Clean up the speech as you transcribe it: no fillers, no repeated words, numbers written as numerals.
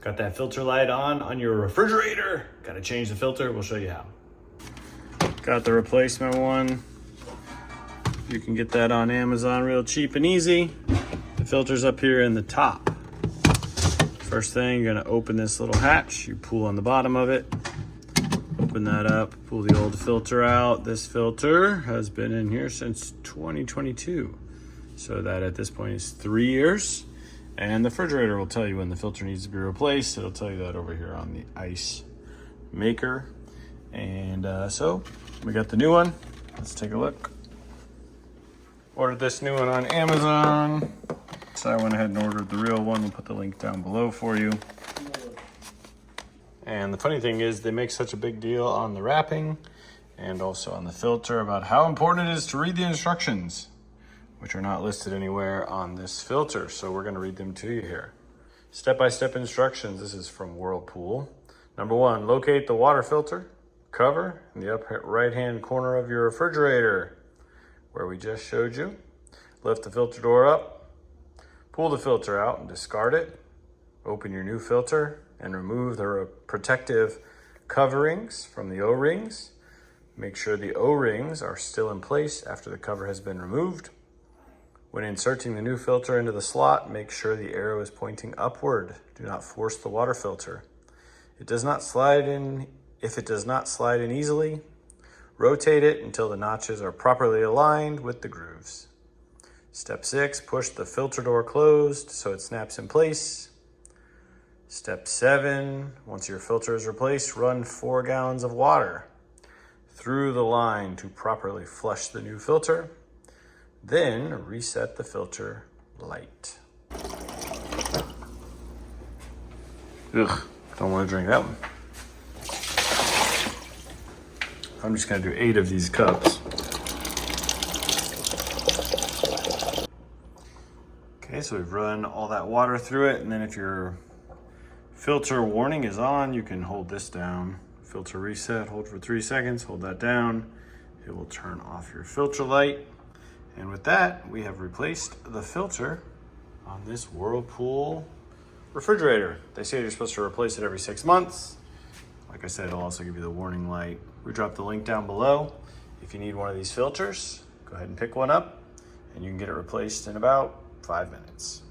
Got that filter light on your refrigerator. Got to change the filter. We'll show you how. Got the replacement one. You can get that on Amazon real cheap and easy. The filter's up here in the top. First thing, you're gonna open this little hatch. You pull on the bottom of it. Open that up, pull the old filter out. This filter has been in here since 2022. So that at this point is 3 years. And the refrigerator will tell you when the filter needs to be replaced. It'll tell you that over here on the ice maker. And so we got the new one. Let's take a look. Ordered this new one on Amazon. So I went ahead and ordered the real one. We'll put the link down below for you. And the funny thing is they make such a big deal on the wrapping and also on the filter about how important it is to read the instructions, which are not listed anywhere on this filter. So we're gonna read them to you here. Step-by-step instructions. This is from Whirlpool. Number 1, locate the water filter cover in the upper right-hand corner of your refrigerator, where we just showed you. Lift the filter door up, pull the filter out and discard it. Open your new filter and remove the protective coverings from the O-rings. Make sure the O-rings are still in place after the cover has been removed. When inserting the new filter into the slot, make sure the arrow is pointing upward. Do not force the water filter. If it does not slide in easily, rotate it until the notches are properly aligned with the grooves. Step 6, push the filter door closed so it snaps in place. Step 7, once your filter is replaced, run 4 gallons of water through the line to properly flush the new filter. Then reset the filter light. Ugh, don't want to drink that one. I'm just gonna do 8 of these cups. Okay, so we've run all that water through it, and then if your filter warning is on, you can hold this down. Filter reset, hold for 3 seconds, hold that down. It will turn off your filter light. And with that, we have replaced the filter on this Whirlpool refrigerator. They say you're supposed to replace it every 6 months. Like I said, it'll also give you the warning light. We dropped the link down below. If you need one of these filters, go ahead and pick one up and you can get it replaced in about 5 minutes.